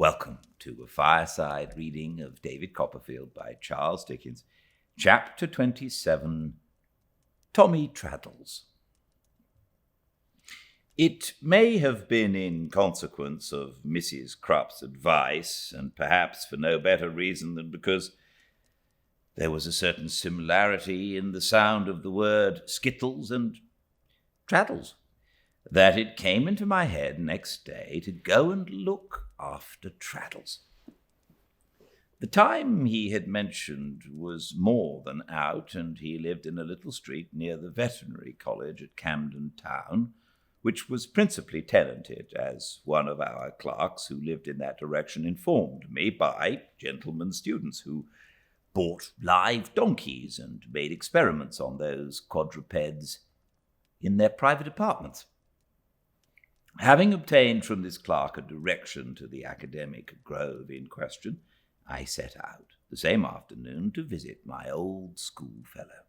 Welcome to a Fireside Reading of David Copperfield by Charles Dickens, Chapter 27, Tommy Traddles. It may have been in consequence of Mrs. Crupp's advice, and perhaps for no better reason than because there was a certain similarity in the sound of the word skittles and traddles, that it came into my head next day to go and look after Traddles. The time he had mentioned was more than out, and he lived in a little street near the veterinary college at Camden Town, which was principally tenanted, as one of our clerks who lived in that direction informed me, by gentlemen students who bought live donkeys and made experiments on those quadrupeds in their private apartments. Having obtained from this clerk a direction to the academic grove in question, I set out the same afternoon to visit my old schoolfellow.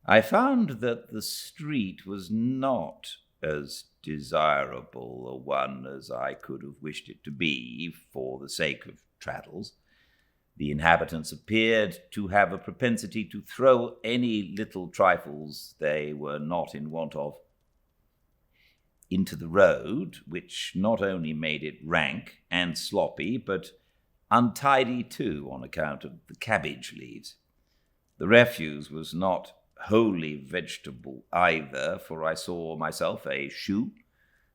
I found that the street was not as desirable a one as I could have wished it to be for the sake of Traddles. The inhabitants appeared to have a propensity to throw any little trifles they were not in want of into the road, which not only made it rank and sloppy, but untidy too on account of the cabbage leaves. The refuse was not wholly vegetable either, for I saw myself a shoe,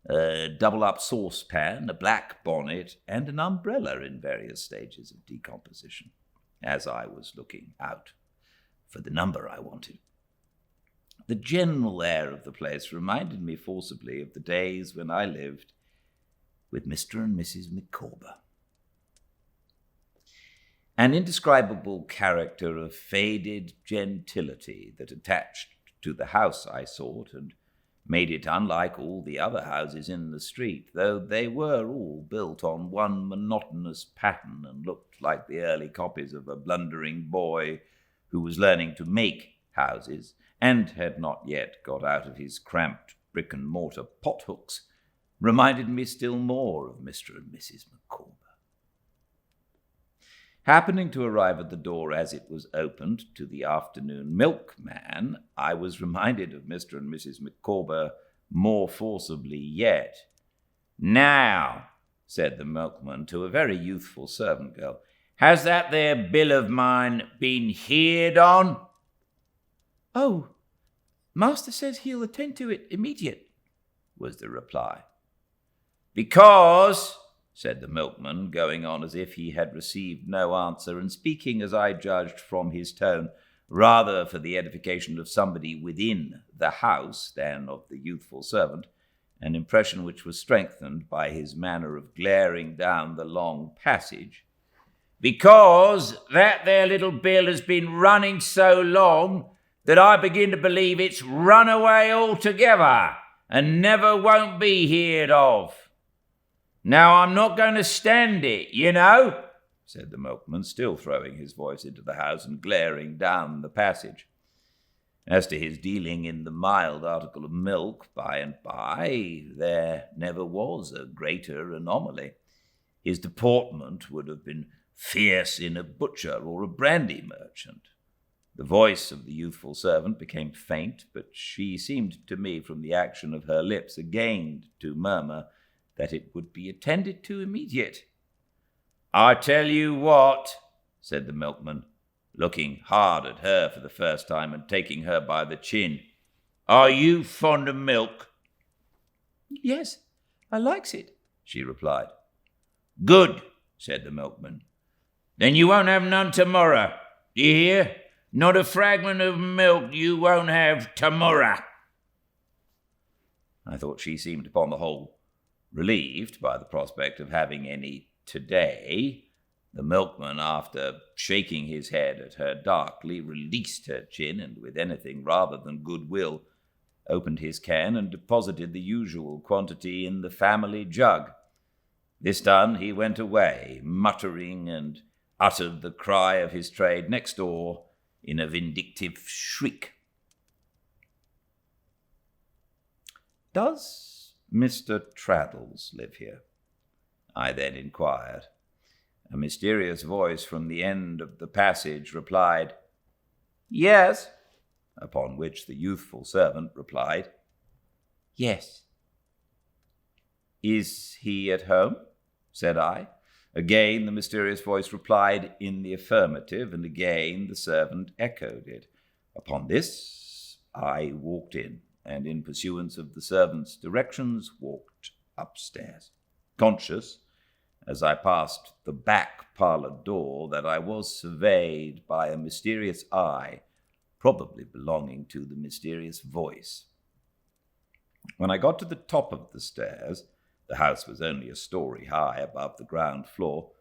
a double-up saucepan, a black bonnet, and an umbrella in various stages of decomposition, as I was looking out for the number I wanted. The general air of the place reminded me forcibly of the days when I lived with Mr. and Mrs. Micawber. An indescribable character of faded gentility that attached to the house I sought and made it unlike all the other houses in the street, though they were all built on one monotonous pattern and looked like the early copies of a blundering boy who was learning to make houses and had not yet got out of his cramped brick-and-mortar pothooks, reminded me still more of Mr. and Mrs. Micawber. Happening to arrive at the door as it was opened to the afternoon milkman, I was reminded of Mr. and Mrs. Micawber more forcibly yet. "Now," said the milkman to a very youthful servant girl, "has that there bill of mine been heerd on?" "Oh, master says he'll attend to it immediate," was the reply. "Because," said the milkman, going on as if he had received no answer, and speaking, as I judged from his tone, rather for the edification of somebody within the house than of the youthful servant, an impression which was strengthened by his manner of glaring down the long passage, "because that there little bill has been running so long that I begin to believe it's run away altogether and never won't be heerd of. Now, I'm not going to stand it, you know," said the milkman, still throwing his voice into the house and glaring down the passage. As to his dealing in the mild article of milk, by and by, there never was a greater anomaly. His deportment would have been fierce in a butcher or a brandy merchant. The voice of the youthful servant became faint, but she seemed to me from the action of her lips again to murmur that it would be attended to immediate. "I tell you what," said the milkman, looking hard at her for the first time and taking her by the chin, "are you fond of milk?" "Yes, I likes it," she replied. "Good," said the milkman. "Then you won't have none tomorrow. Do you hear? Not a fragment of milk you won't have tomorrow." I thought she seemed upon the whole relieved by the prospect of having any today. The milkman, after shaking his head at her darkly, released her chin, and with anything rather than goodwill, opened his can and deposited the usual quantity in the family jug. This done, he went away, muttering, and uttered the cry of his trade next door in a vindictive shriek. "Does Mr. Traddles live here?" I then inquired. A mysterious voice from the end of the passage replied, "Yes," upon which the youthful servant replied, "Yes." "Is he at home?" said I. Again the mysterious voice replied in the affirmative, and again the servant echoed it. Upon this I walked in, and in pursuance of the servant's directions walked upstairs, conscious, as I passed the back parlour door, that I was surveyed by a mysterious eye, probably belonging to the mysterious voice. When I got to the top of the stairs, the house was only a story high above the ground floor,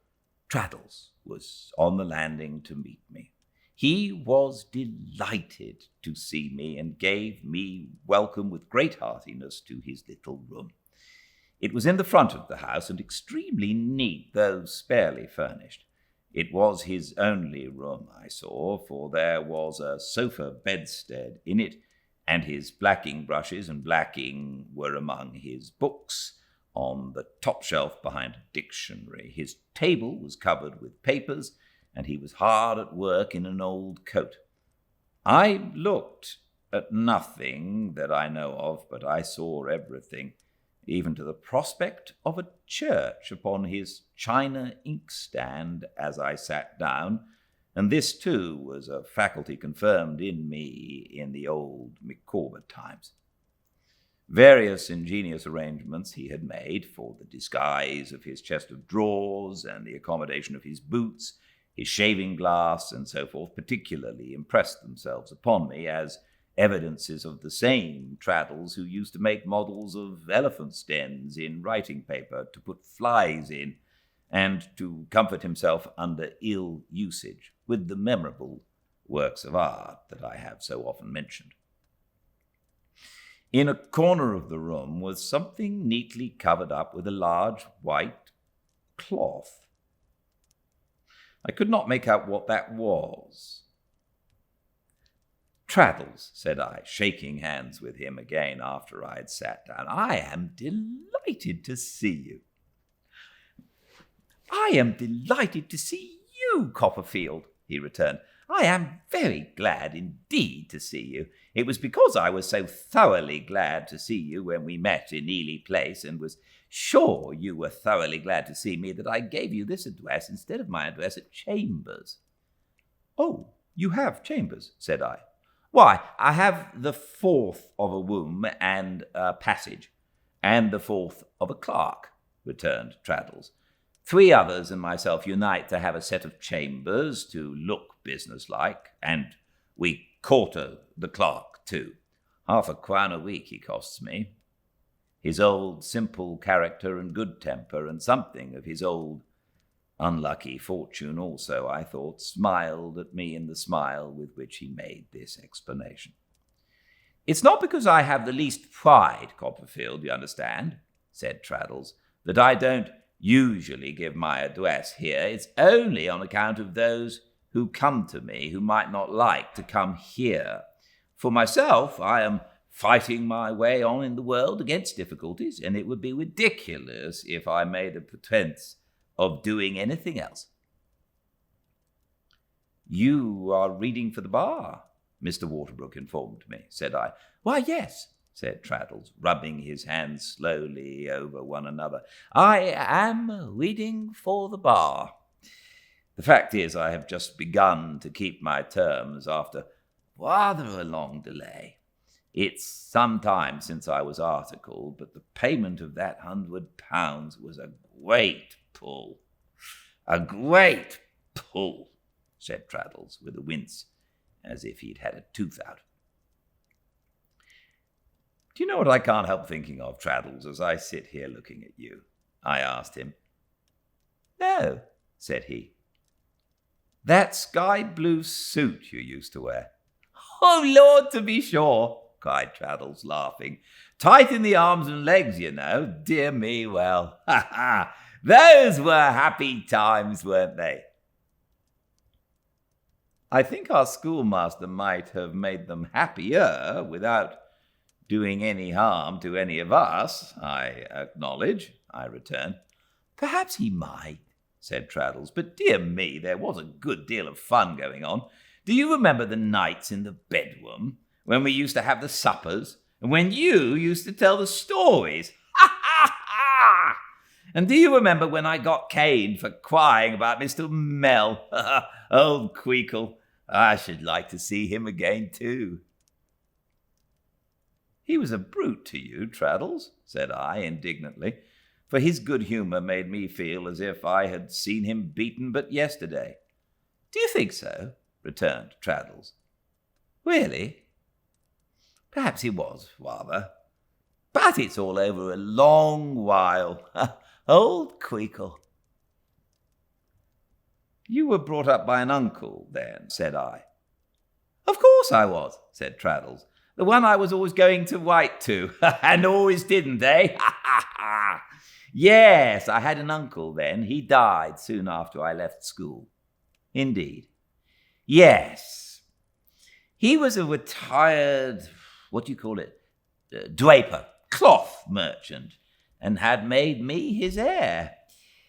Traddles was on the landing to meet me. He was delighted to see me and gave me welcome with great heartiness to his little room. It was in the front of the house and extremely neat, though sparely furnished. It was his only room, I saw, for there was a sofa bedstead in it, and his blacking brushes and blacking were among his books on the top shelf behind a dictionary. His table was covered with papers, and he was hard at work in an old coat. I looked at nothing that I know of, but I saw everything, even to the prospect of a church upon his china inkstand as I sat down, and this too was a faculty confirmed in me in the old Micawber times. Various ingenious arrangements he had made for the disguise of his chest of drawers and the accommodation of his boots, his shaving glass, and so forth, particularly impressed themselves upon me as evidences of the same Traddles who used to make models of elephants' dens in writing paper to put flies in, and to comfort himself under ill usage with the memorable works of art that I have so often mentioned. In a corner of the room was something neatly covered up with a large white cloth. I could not make out what that was. "Traddles," said I, shaking hands with him again after I had sat down, "I am delighted to see you." "I am delighted to see you, Copperfield," he returned. "I am very glad indeed to see you. It was because I was so thoroughly glad to see you when we met in Ely Place, and was sure you were thoroughly glad to see me, that I gave you this address instead of my address at Chambers." "Oh, you have Chambers," said I. "Why, I have the 4th of a womb and a passage, and the 4th of a clerk," returned Traddles. "3 others and myself unite to have a set of chambers to look businesslike, and we quarter the clerk too. £0.50 a week he costs me. His old simple character and good temper, and something of his old unlucky fortune also, I thought, smiled at me in the smile with which he made this explanation. "It's not because I have the least pride, Copperfield, you understand," said Traddles, "that I don't usually give my address here. It's only on account of those who come to me who might not like to come here. For myself, I am fighting my way on in the world against difficulties, and it would be ridiculous if I made a pretense of doing anything else." "You are reading for the bar," Mr. Waterbrook informed me, said I. "Why, yes," said Traddles, rubbing his hands slowly over one another. "I am reading for the bar. The fact is, I have just begun to keep my terms after rather a long delay. It's some time since I was articled, but the payment of that £100 was a great pull. A great pull," said Traddles, with a wince, as if he'd had a tooth out. "Do you know what I can't help thinking of, Traddles, as I sit here looking at you?" I asked him. "No," said he. "That sky blue suit you used to wear." "Oh, Lord, to be sure," cried Traddles, laughing. "Tight in the arms and legs, you know. Dear me, well, ha ha! Those were happy times, weren't they?" "I think our schoolmaster might have made them happier without doing any harm to any of us, I acknowledge," I returned. "Perhaps he might," said Traddles, "but dear me, there was a good deal of fun going on. Do you remember the nights in the bedroom, when we used to have the suppers, and when you used to tell the stories? Ha, ha, ha! And do you remember when I got caned for crying about Mr. Mell? Old Queekle. I should like to see him again, too." "He was a brute to you, Traddles," said I indignantly, for his good humour made me feel as if I had seen him beaten but yesterday. "Do you think so?" returned Traddles. "Really? Perhaps he was, rather. But it's all over a long while. Old Queekle." "You were brought up by an uncle, then?" said I. "Of course I was," said Traddles. "The one I was always going to write to, and always didn't, eh? Ha, ha, ha! Yes, I had an uncle then. He died soon after I left school." "Indeed?" "Yes. He was a retired, draper, cloth merchant, and had made me his heir.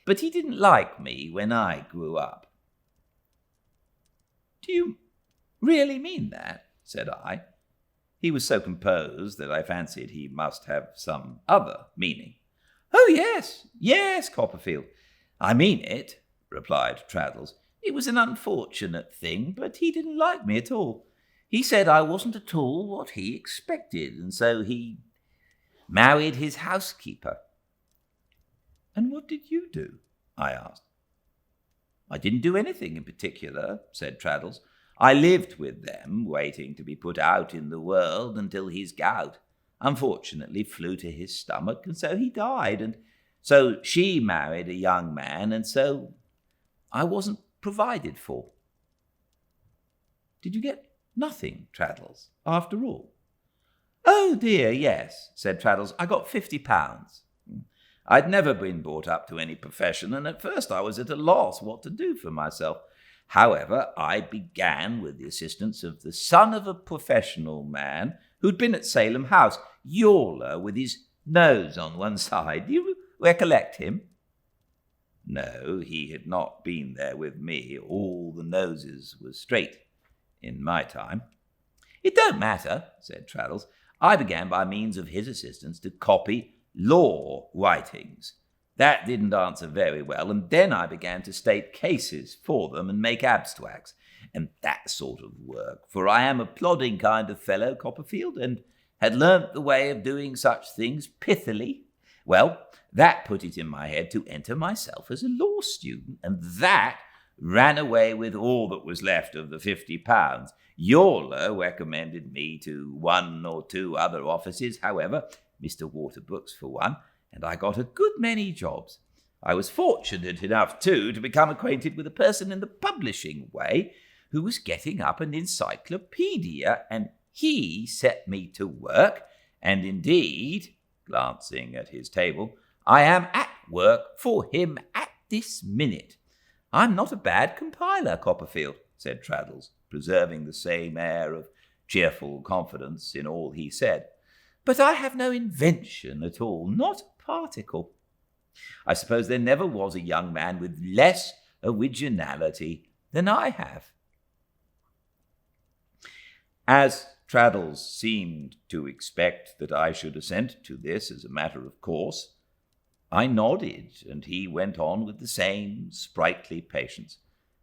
But he didn't like me when I grew up." "Do you really mean that?" said I. He was so composed that I fancied he must have some other meaning. "Oh, yes, Copperfield. I mean it," replied Traddles. "It was an unfortunate thing, but he didn't like me at all. He said I wasn't at all what he expected, and so he married his housekeeper." "And what did you do?" I asked. "I didn't do anything in particular," said Traddles. "I lived with them, waiting to be put out in the world until his gout unfortunately flew to his stomach, and so he died, and so she married a young man, and so I wasn't provided for." "Did you get nothing, Traddles, after all?" "Oh, dear, yes," said Traddles. "I got £50. I'd never been brought up to any profession, and at first I was at a loss what to do for myself. However, I began with the assistance of the son of a professional man who'd been at Salem House, Yawler, with his nose on one side. Do you recollect him?" No, he had not been there with me. All the noses were straight in my time. "It don't matter," said Traddles. "I began by means of his assistance to copy law writings. That didn't answer very well, and then I began to state cases for them and make abstracts, and that sort of work, for I am a plodding kind of fellow, Copperfield, and had learnt the way of doing such things pithily. Well, that put it in my head to enter myself as a law student, and that ran away with all that was left of the £50. Yawler recommended me to one or two other offices, however, Mr. Waterbrook's for one, and I got a good many jobs. I was fortunate enough, too, to become acquainted with a person in the publishing way who was getting up an encyclopedia, and he set me to work, and indeed," glancing at his table, "I am at work for him at this minute. I'm not a bad compiler, Copperfield," said Traddles, preserving the same air of cheerful confidence in all he said. "But I have no invention at all, not a particle. I suppose there never was a young man with less originality than I have." As Traddles seemed to expect that I should assent to this as a matter of course, I nodded, and he went on with the same sprightly patience,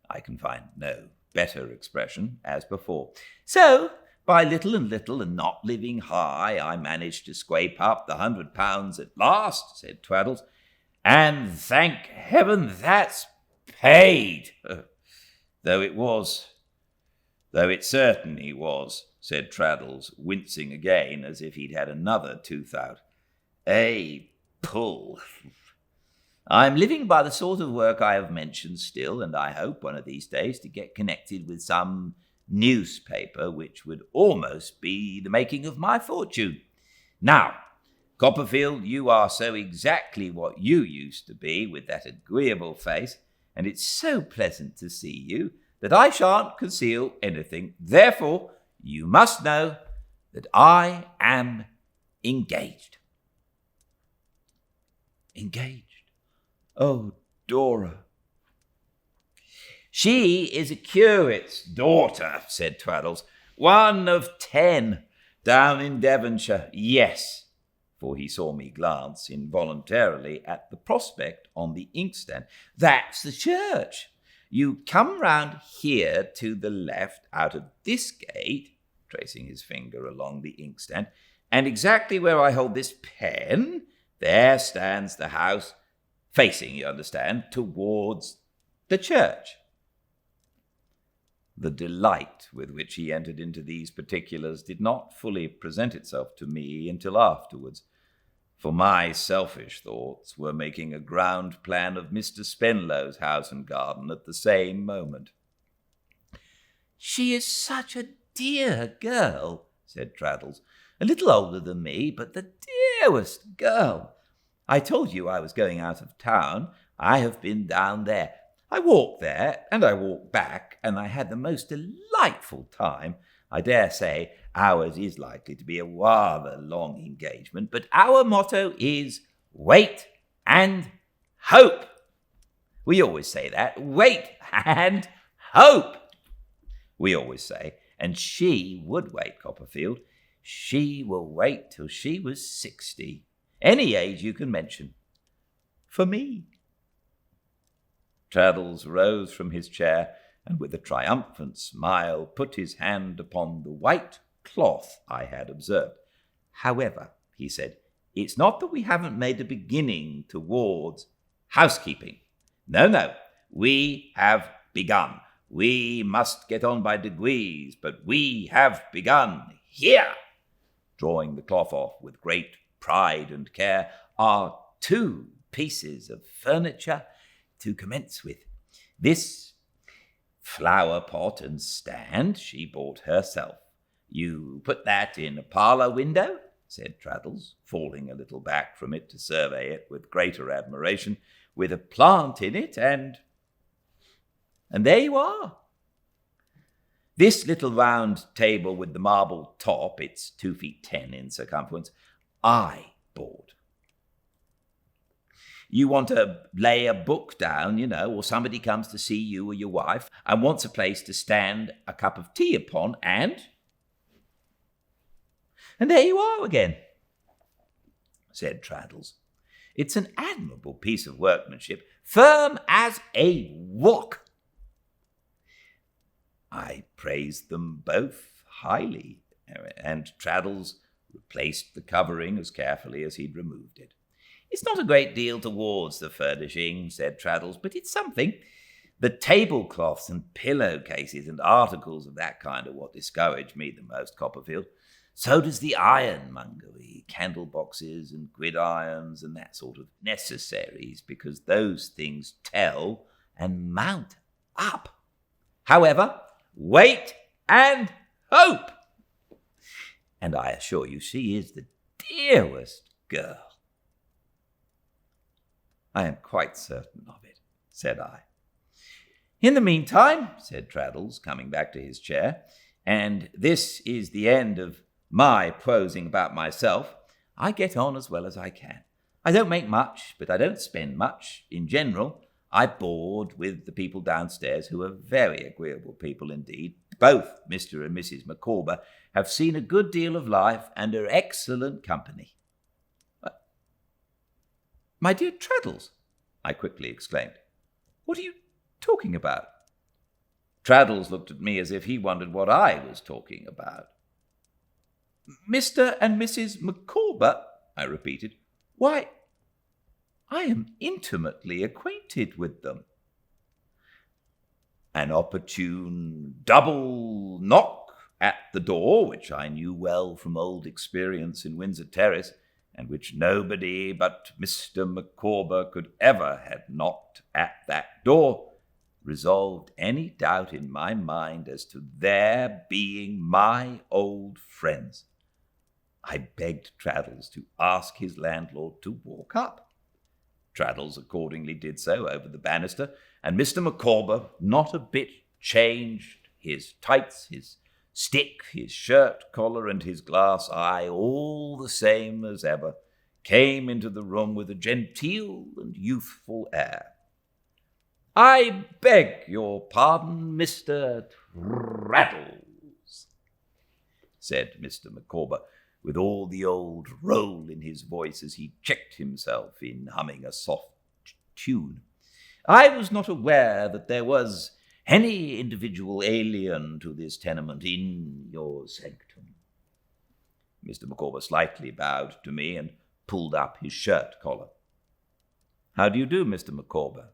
I can find no better expression, as before. "So, by little and little, and not living high, I managed to scrape up the £100 at last," said Traddles, "and thank heaven that's paid. Though it certainly was," said Traddles, wincing again as if he'd had another tooth out. "A pull. I'm living by the sort of work I have mentioned still, and I hope one of these days to get connected with some newspaper, which would almost be the making of my fortune. Now, Copperfield, you are so exactly what you used to be, with that agreeable face, and it's so pleasant to see you, that I shan't conceal anything. Therefore, you must know that I am engaged." "Engaged? Oh, Dora. She is a curate's daughter, said Traddles. 1 of 10, down in Devonshire. Yes, for he saw me glance involuntarily at the prospect on the inkstand. That's the church. You come round here to the left out of this gate, tracing his finger along the inkstand, and exactly where I hold this pen, there stands the house, facing, you understand, towards the church. The delight with which he entered into these particulars did not fully present itself to me until afterwards, for my selfish thoughts were making a ground plan of Mr. Spenlow's house and garden at the same moment. "She is such a dear girl," said Traddles, "a little older than me, but the dearest girl. I told you I was going out of town. I have been down there. I walked there, and I walked back, and I had the most delightful time. I dare say ours is likely to be a rather long engagement, but our motto is wait and hope. We always say that. Wait and hope, we always say. And she would wait, Copperfield. She will wait till she was 60. Any age you can mention. For me." Traddles rose from his chair and with a triumphant smile put his hand upon the white cloth I had observed. "However," he said, "it's not that we haven't made a beginning towards housekeeping. No, we have begun. We must get on by degrees, but we have begun. Here," drawing the cloth off with great pride and care, "are 2 pieces of furniture to commence with. This flower pot and stand she bought herself. You put that in a parlour window," said Traddles, falling a little back from it to survey it with greater admiration, "with a plant in it, and there you are. This little round table with the marble top, it's 2 feet 10 in circumference, I bought. You want to lay a book down, or somebody comes to see you or your wife and wants a place to stand a cup of tea upon, and there you are again," said Traddles. "It's an admirable piece of workmanship, firm as a rock." I praised them both highly, and Traddles replaced the covering as carefully as he'd removed it. "It's not a great deal towards the furnishing," said Traddles, "but it's something. The tablecloths and pillowcases and articles of that kind are what discourage me the most, Copperfield. So does the ironmongery, candle boxes and gridirons and that sort of necessaries, because those things tell and mount up. However, wait and hope. And I assure you she is the dearest girl." "I am quite certain of it," said I. "In the meantime," said Traddles, coming back to his chair, "and this is the end of my prosing about myself, I get on as well as I can. I don't make much, but I don't spend much. In general, I board with the people downstairs, who are very agreeable people indeed. Both Mr. and Mrs. Micawber have seen a good deal of life and are excellent company." "My dear Traddles," I quickly exclaimed, "what are you talking about?" Traddles looked at me as if he wondered what I was talking about. "Mr. and Mrs. Micawber," I repeated. "Why, I am intimately acquainted with them." An opportune double knock at the door, which I knew well from old experience in Windsor Terrace, and which nobody but Mr. Micawber could ever have knocked at that door, resolved any doubt in my mind as to their being my old friends. I begged Traddles to ask his landlord to walk up. Traddles accordingly did so over the banister, and Mr. Micawber, not a bit changed, his tights, his stick, his shirt collar, and his glass eye, all the same as ever, came into the room with a genteel and youthful air. "I beg your pardon, Mr. Traddles," said Mr. Micawber, with all the old roll in his voice as he checked himself in humming a soft tune. "I was not aware that there was any individual alien to this tenement in your sanctum." Mr. Micawber slightly bowed to me and pulled up his shirt collar. "How do you do, Mr. Micawber?"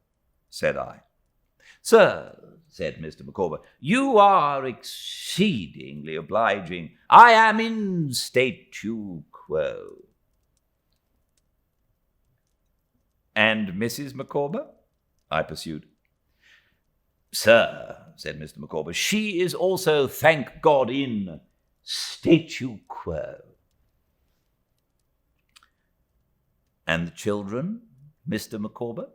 said I. "Sir," said Mr. Micawber, "you are exceedingly obliging. I am in statu quo." "And Mrs. Micawber?" I pursued. "Sir," said Mr. Micawber, "she is also, thank God, in statu quo." "And the children, Mr. Micawber?"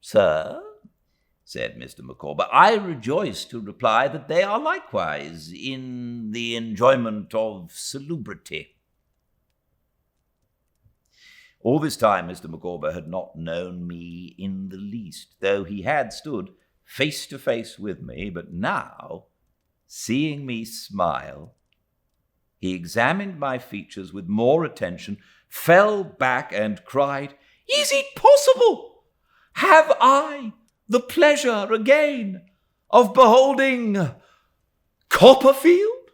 "Sir," said Mr. Micawber, "I rejoice to reply that they are likewise in the enjoyment of salubrity." All this time Mr. Micawber had not known me in the least, though he had stood face to face with me, but now, seeing me smile, he examined my features with more attention, fell back, and cried, "Is it possible? Have I the pleasure again of beholding Copperfield?"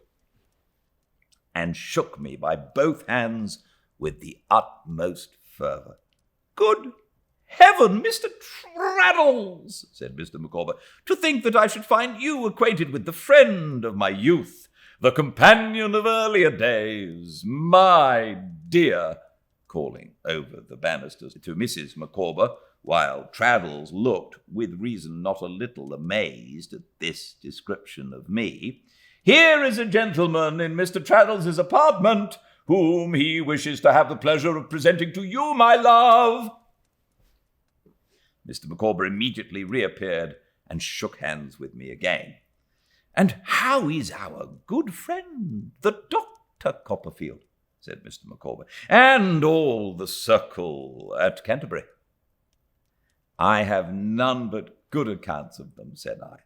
and shook me by both hands with the utmost fervour. "Good heaven, Mr. Traddles," said Mr. Micawber, "to think that I should find you acquainted with the friend of my youth, the companion of earlier days, my dear," calling over the banisters to Mrs. Micawber, while Traddles looked, with reason, not a little amazed at this description of me. "Here is a gentleman in Mr. Traddles's apartment, whom he wishes to have the pleasure of presenting to you, my love." Mr. Micawber immediately reappeared and shook hands with me again. "And how is our good friend, the Dr. Copperfield?" said Mr. Micawber, "and all the circle at Canterbury?" "I have none but good accounts of them," said I.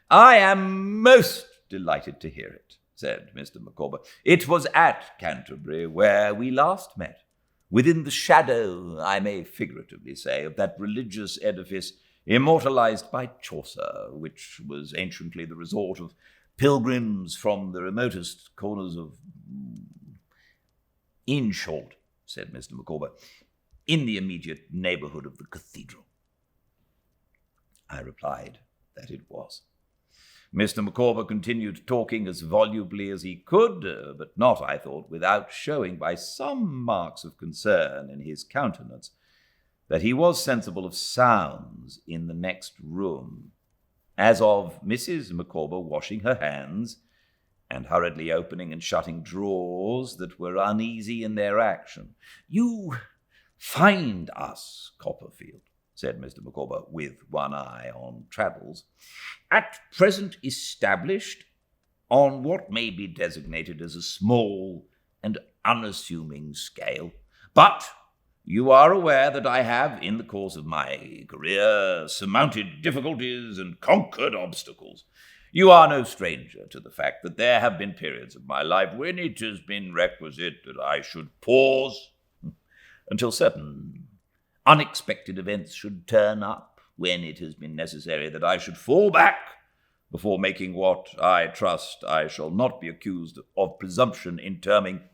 "I am most delighted to hear it," said Mr. Micawber. "It was at Canterbury where we last met, within the shadow, I may figuratively say, of that religious edifice immortalized by Chaucer, which was anciently the resort of pilgrims from the remotest corners of... In short," said Mr. Micawber, "in the immediate neighbourhood of the cathedral." I replied that it was. Mr. Micawber continued talking as volubly as he could, but not, I thought, without showing by some marks of concern in his countenance that he was sensible of sounds in the next room, as of Mrs. Micawber washing her hands and hurriedly opening and shutting drawers that were uneasy in their action. "You find us, Copperfield," said Mr. Micawber, with one eye on Traddles, "at present established on what may be designated as a small and unassuming scale. But you are aware that I have, in the course of my career, surmounted difficulties and conquered obstacles. You are no stranger to the fact that there have been periods of my life when it has been requisite that I should pause until certain unexpected events should turn up, when it has been necessary that I should fall back before making what I trust I shall not be accused of presumption in terming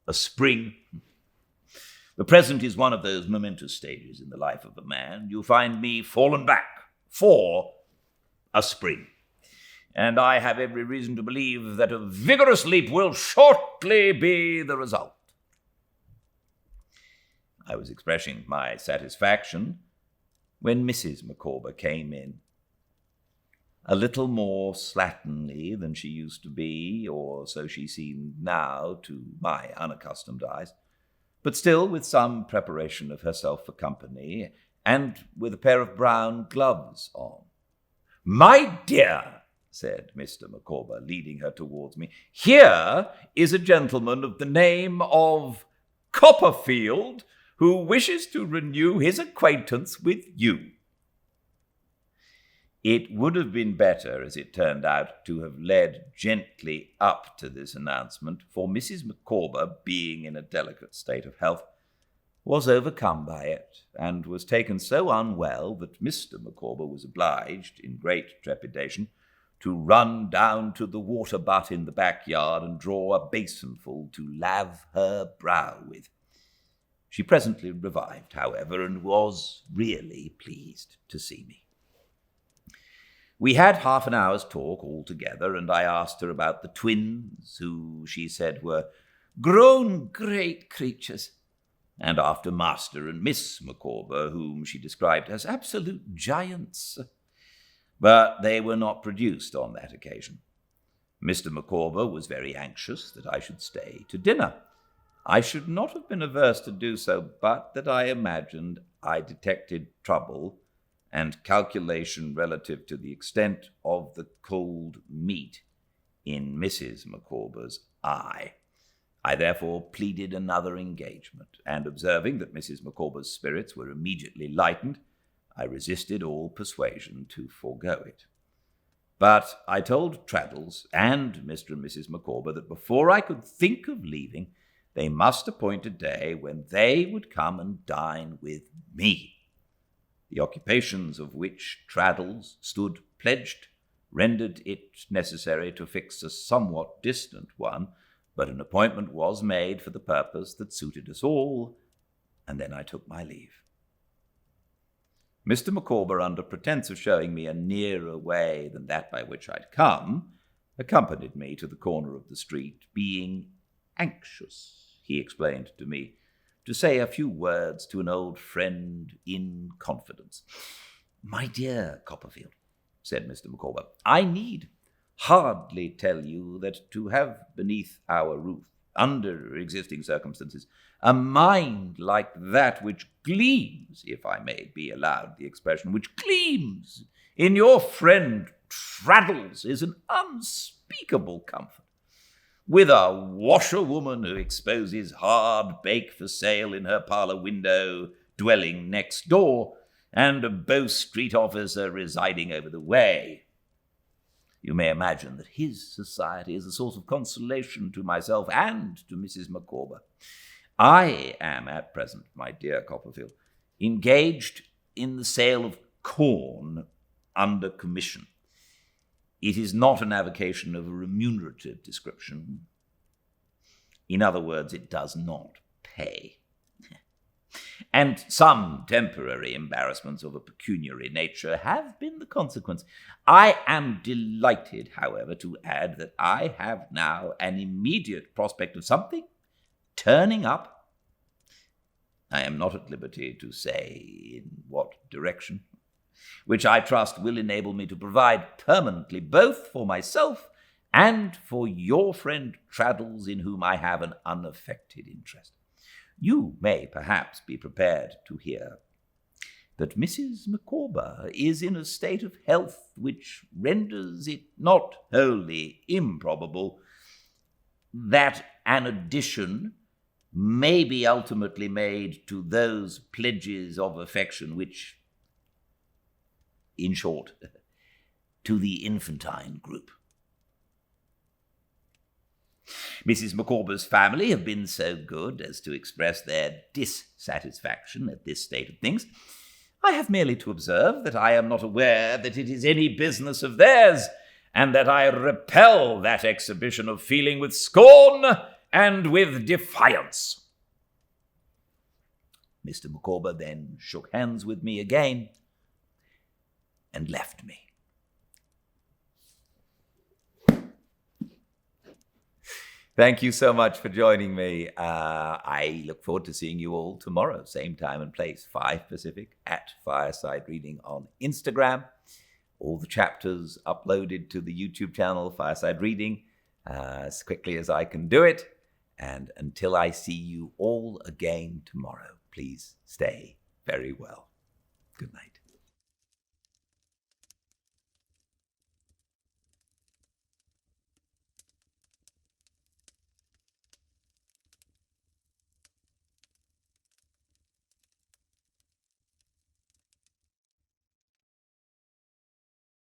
a spring. The present is one of those momentous stages in the life of a man. You find me fallen back for a spring, and I have every reason to believe that a vigorous leap will shortly be the result." I was expressing my satisfaction when Mrs. Micawber came in, a little more slatternly than she used to be, or so she seemed now to my unaccustomed eyes, but still with some preparation of herself for company, and with a pair of brown gloves on. "My dear," said Mr. Micawber, leading her towards me. "Here is a gentleman of the name of Copperfield who wishes to renew his acquaintance with you." It would have been better, as it turned out, to have led gently up to this announcement, for Mrs. Micawber, being in a delicate state of health, was overcome by it, and was taken so unwell that Mr. Micawber was obliged, in great trepidation, to run down to the water butt in the backyard and draw a basinful to lave her brow with. She presently revived, however, and was really pleased to see me. We had half an hour's talk altogether, and I asked her about the twins, who, she said, were grown great creatures, and after Master and Miss Micawber, whom she described as absolute giants. But they were not produced on that occasion. Mr. Micawber was very anxious that I should stay to dinner. I should not have been averse to do so, but that I imagined I detected trouble and calculation relative to the extent of the cold meat in Mrs. Micawber's eye. I therefore pleaded another engagement, and observing that Mrs. Micawber's spirits were immediately lightened, I resisted all persuasion to forego it. But I told Traddles and Mr. and Mrs. Micawber that before I could think of leaving, they must appoint a day when they would come and dine with me. The occupations of which Traddles stood pledged rendered it necessary to fix a somewhat distant one, but an appointment was made for the purpose that suited us all, and then I took my leave. Mr. Micawber, under pretence of showing me a nearer way than that by which I'd come, accompanied me to the corner of the street, being anxious, he explained to me, to say a few words to an old friend in confidence. "My dear Copperfield," said Mr. Micawber, "I need hardly tell you that to have beneath our roof, under existing circumstances, a mind like that which gleams, if I may be allowed the expression, which gleams in your friend Traddles, is an unspeakable comfort. With a washerwoman who exposes hard bake for sale in her parlour window, dwelling next door, and a Bow Street officer residing over the way, you may imagine that his society is a source of consolation to myself and to Mrs. Micawber. I am at present, my dear Copperfield, engaged in the sale of corn under commission. It is not an avocation of a remunerative description. In other words, it does not pay. And some temporary embarrassments of a pecuniary nature have been the consequence. I am delighted, however, to add that I have now an immediate prospect of something turning up. I am not at liberty to say in what direction, which I trust will enable me to provide permanently both for myself and for your friend Traddles, in whom I have an unaffected interest. You may perhaps be prepared to hear that Mrs. Micawber is in a state of health which renders it not wholly improbable that an addition may be ultimately made to those pledges of affection which, in short, to the infantine group. Mrs. Micawber's family have been so good as to express their dissatisfaction at this state of things. I have merely to observe that I am not aware that it is any business of theirs, and that I repel that exhibition of feeling with scorn and with defiance. Mr. Micawber then shook hands with me again and left me. Thank you so much for joining me. I look forward to seeing you all tomorrow, same time and place, 5 Pacific, at Fireside Reading on Instagram. All the chapters uploaded to the YouTube channel, Fireside Reading, as quickly as I can do it. And until I see you all again tomorrow, please stay very well. Good night.